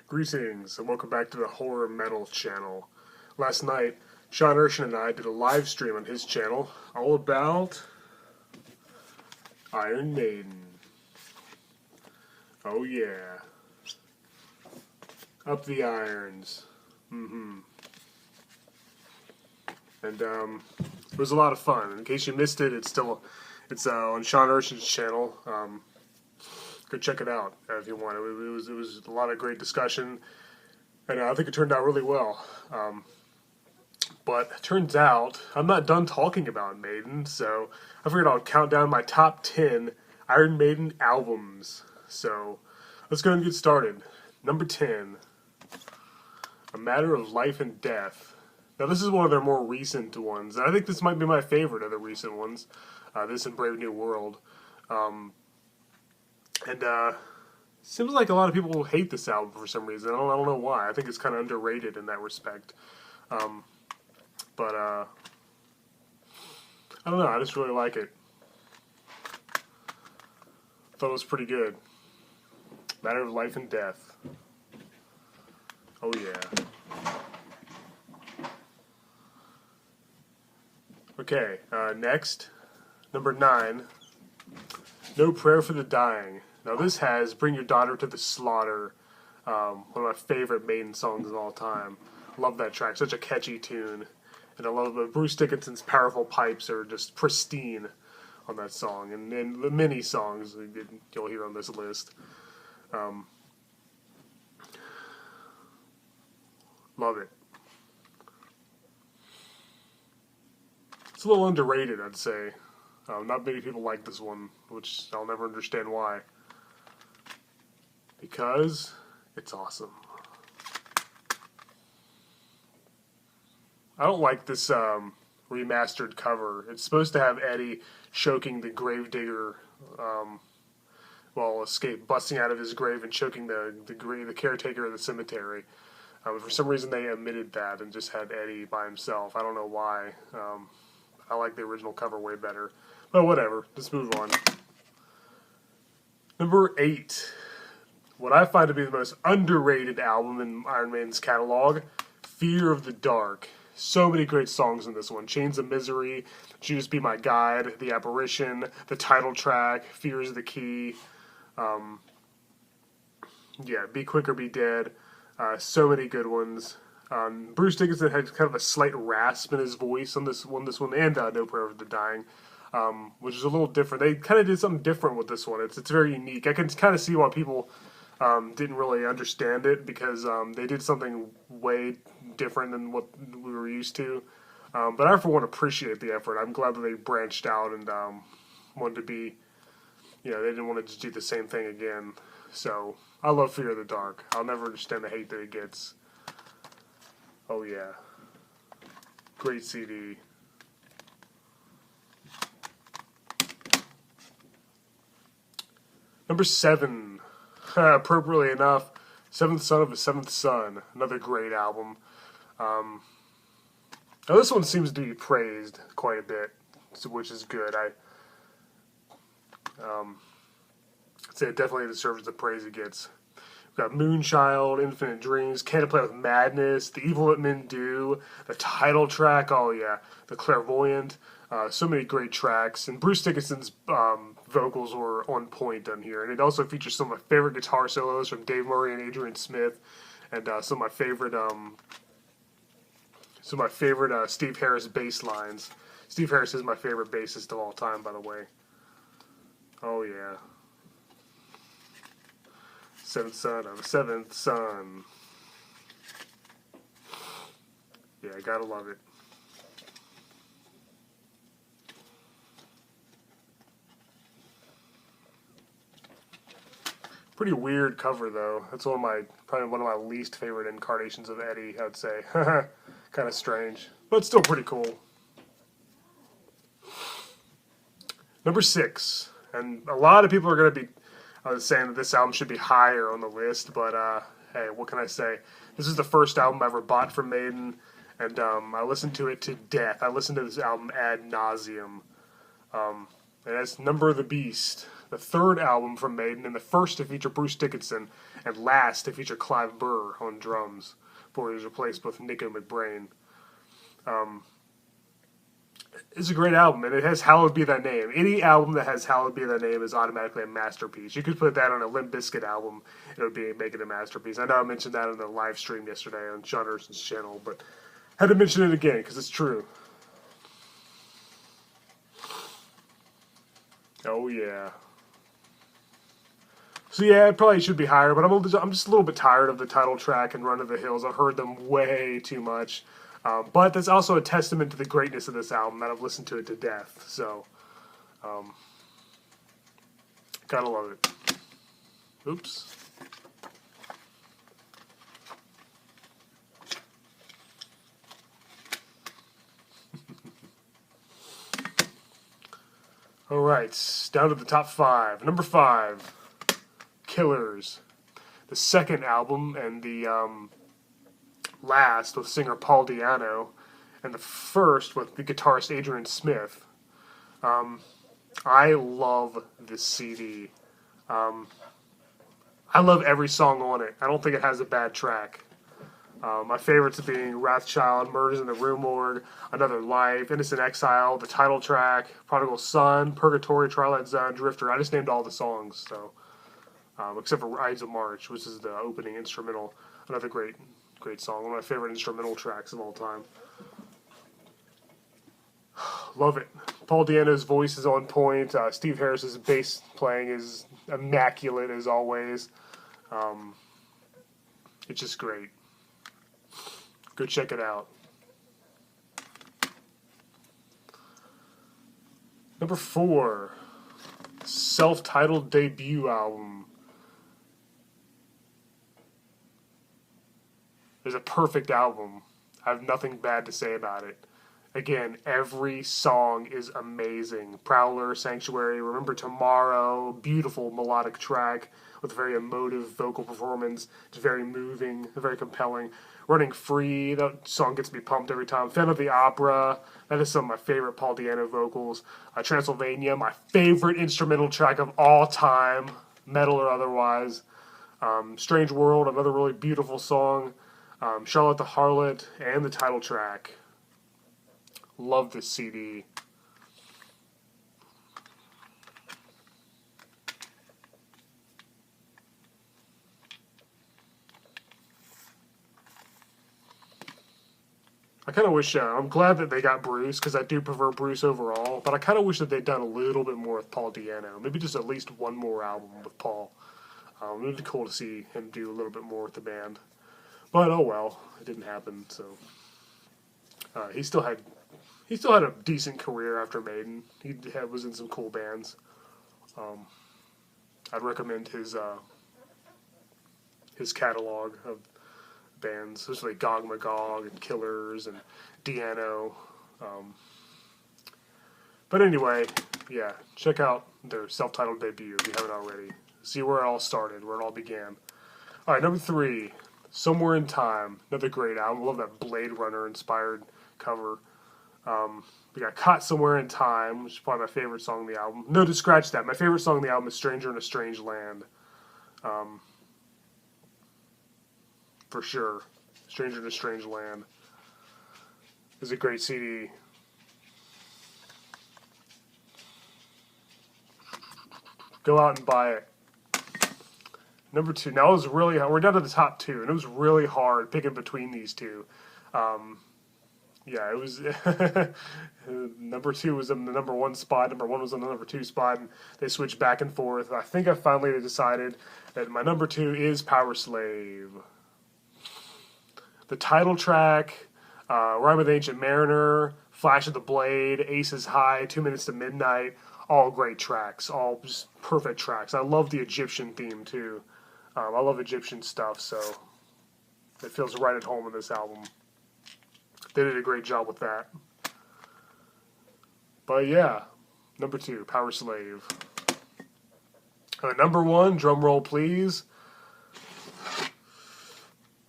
Greetings and welcome back to the Horror Metal channel. Last night, Sean Urshan and I did a live stream on his channel all about Iron Maiden. Oh yeah. Up the irons. And it was a lot of fun. In case you missed it, it's on Sean Urshan's channel. Go check it out if you want. It was a lot of great discussion, and I think it turned out really well. But it turns out I'm not done talking about Maiden, so I figured I'll count down my top 10 Iron Maiden albums. So let's go and get started. Number 10, A Matter of Life and Death. Now this is one of their more recent ones, and I think this might be my favorite of the recent ones. This and Brave New World. Seems like a lot of people hate this album for some reason. I don't know why. I think it's kind of underrated in that respect. I don't know. I just really like it. Thought it was pretty good. Matter of Life and Death. Oh yeah. Okay, next. Number 9. No Prayer for the Dying. Now this has Bring Your Daughter to the Slaughter, one of my favorite Maiden songs of all time. Love that track, such a catchy tune. And I love Bruce Dickinson's powerful pipes are just pristine on that song. And the many songs you'll hear on this list. Love it. It's a little underrated, I'd say. Not many people like this one, which I'll never understand why. Because it's awesome. I don't like this remastered cover. It's supposed to have Eddie choking the gravedigger while busting out of his grave and choking the caretaker of the cemetery. For some reason they omitted that and just had Eddie by himself. I don't know why. I like the original cover way better. But whatever, let's move on. Number 8. What I find to be the most underrated album in Iron Maiden's catalog, Fear of the Dark. So many great songs in this one. Chains of Misery, Jesus Be My Guide, The Apparition, the title track, Fear is the Key. Be Quick or Be Dead. So many good ones. Bruce Dickinson had kind of a slight rasp in his voice on this one, and No Prayer for the Dying. Which is a little different. They kind of did something different with this one. It's very unique. I can kind of see why people didn't really understand it, because they did something way different than what we were used to. But I, for one, appreciate the effort. I'm glad that they branched out and wanted to be, they didn't want to just do the same thing again. So, I love Fear of the Dark. I'll never understand the hate that it gets. Oh yeah. Great CD. Number 7, appropriately enough, Seventh Son of a Seventh Son, another great album. Now this one seems to be praised quite a bit, which is good. I'd say it definitely deserves the praise it gets. We've got Moonchild, Infinite Dreams, Can't Play with Madness, The Evil That Men Do, the title track, oh yeah, The Clairvoyant. So many great tracks, and Bruce Dickinson's vocals were on point on here, and it also features some of my favorite guitar solos from Dave Murray and Adrian Smith, and some of my favorite Steve Harris bass lines. Steve Harris is my favorite bassist of all time, by the way. Oh yeah, Seventh Son of a Seventh Son. Yeah, I gotta love it. Pretty weird cover, though. That's probably one of my least favorite incarnations of Eddie, I'd say. Kind of strange, but still pretty cool. Number 6, and a lot of people are going to be saying that this album should be higher on the list, but hey, what can I say? This is the first album I ever bought from Maiden, and I listened to it to death. I listened to this album ad nauseum. And that's Number of the Beast. the third album from Maiden, and the first to feature Bruce Dickinson, and last to feature Clive Burr on drums, before he was replaced with Nico McBrain. It's a great album, and it has Hallowed Be Thy Name. Any album that has Hallowed Be Thy Name is automatically a masterpiece. You could put that on a Limp Bizkit album, it would be making a masterpiece. I know I mentioned that on the live stream yesterday on John Urson's channel, but I had to mention it again, because it's true. Oh, yeah. So yeah, it probably should be higher, but I'm just a little bit tired of the title track and Run to the Hills. I've heard them way too much. But that's also a testament to the greatness of this album that I've listened to it to death. So, gotta love it. Oops. Alright, down to the top 5. Number 5, Killers. The second album and the last with singer Paul Di'Anno, and the first with the guitarist Adrian Smith. I love this CD. I love every song on it. I don't think it has a bad track. My favorites being Wrathchild, Murders in the Rue Morgue, Another Life, Innocent Exile, the title track, Prodigal Son, Purgatory, Twilight Zone, Drifter. I just named all the songs, so except for Ides of March, which is the opening instrumental. Another great song. One of my favorite instrumental tracks of all time. Love it. Paul Di'Anno's voice is on point. Steve Harris's bass playing is immaculate as always. It's just great. Go check it out. Number 4, Self-Titled debut album. It's a perfect album. I have nothing bad to say about it. Again, every song is amazing. Prowler, Sanctuary, Remember Tomorrow, beautiful melodic track with a very emotive vocal performance. It's very moving, very compelling. Running Free, that song gets me pumped every time. Phantom of the Opera, that is some of my favorite Paul Di'Anno vocals. Transylvania, my favorite instrumental track of all time, metal or otherwise. Strange World, another really beautiful song. Charlotte the Harlot, and the title track. Love this CD. I kind of wish, I'm glad that they got Bruce, because I do prefer Bruce overall, but I kind of wish that they'd done a little bit more with Paul Di'Anno. Maybe just at least one more album with Paul. It would be cool to see him do a little bit more with the band. But oh well, it didn't happen, so. He still had a decent career after Maiden. He was in some cool bands. I'd recommend his catalog of bands, especially Gog Magog and Killers and Di'Anno. But anyway, yeah, check out their self-titled debut if you haven't already. See where it all started, where it all began. All right, number 3, Somewhere in Time. Another great album. I love that Blade Runner inspired cover. We got Caught Somewhere in Time, which is probably my favorite song on the album. No, to scratch that. My favorite song on the album is Stranger in a Strange Land. For sure. Stranger in a Strange Land is a great CD. Go out and buy it. Number 2. Now, it was really hard. We're down to the top 2, and it was really hard picking between these two. Yeah, it was. Number 2 was in the number 1 spot. Number 1 was in the number 2 spot, and they switched back and forth. I think I finally decided that my number 2 is Powerslave. The title track, Rhyme with Ancient Mariner, Flash of the Blade, Aces High, 2 Minutes to Midnight, all great tracks, all just perfect tracks. I love the Egyptian theme too. I love Egyptian stuff, so it feels right at home in this album. They did a great job with that. But yeah, number 2, Powerslave. Number 1, drum roll please.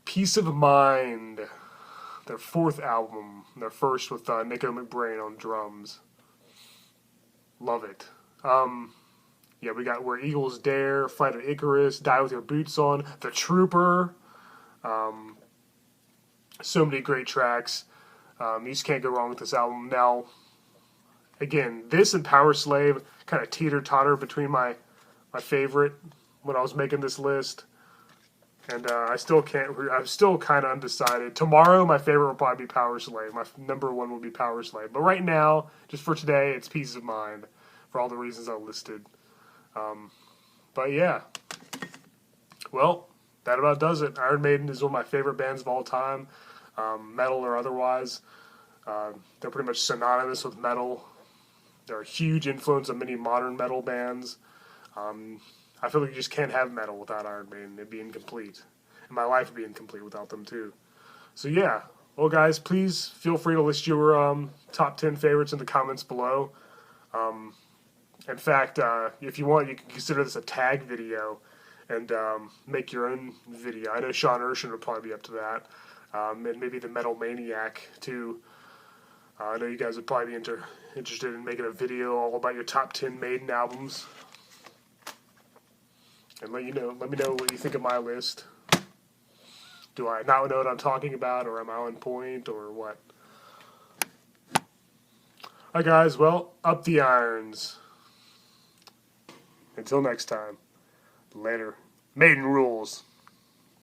Peace of Mind. Their 4th album. Their first with Nico McBrain on drums. Love it. Yeah, we got Where Eagles Dare, Flight of Icarus, Die With Your Boots On, The Trooper. So many great tracks. You just can't go wrong with this album. Now, again, this and Powerslave kind of teeter-totter between my favorite when I was making this list. And I'm still kind of undecided. Tomorrow, my favorite will probably be Powerslave. My number one will be Powerslave. But right now, just for today, it's Peace of Mind for all the reasons I listed. But yeah. Well, that about does it. Iron Maiden is one of my favorite bands of all time, metal or otherwise. They're pretty much synonymous with metal. They're a huge influence on many modern metal bands. I feel like you just can't have metal without Iron Maiden. It'd be incomplete. And my life would be incomplete without them, too. So, yeah. Well, guys, please feel free to list your top 10 favorites in the comments below. In fact, if you want, you can consider this a tag video and make your own video. I know Sean Urshan would probably be up to that. And maybe the Metal Maniac, too. I know you guys would probably be interested in making a video all about your top 10 Maiden albums. And let me know what you think of my list. Do I not know what I'm talking about, or am I on point, or what? Alright guys, well, up the irons. Until next time. Later. Maiden rules.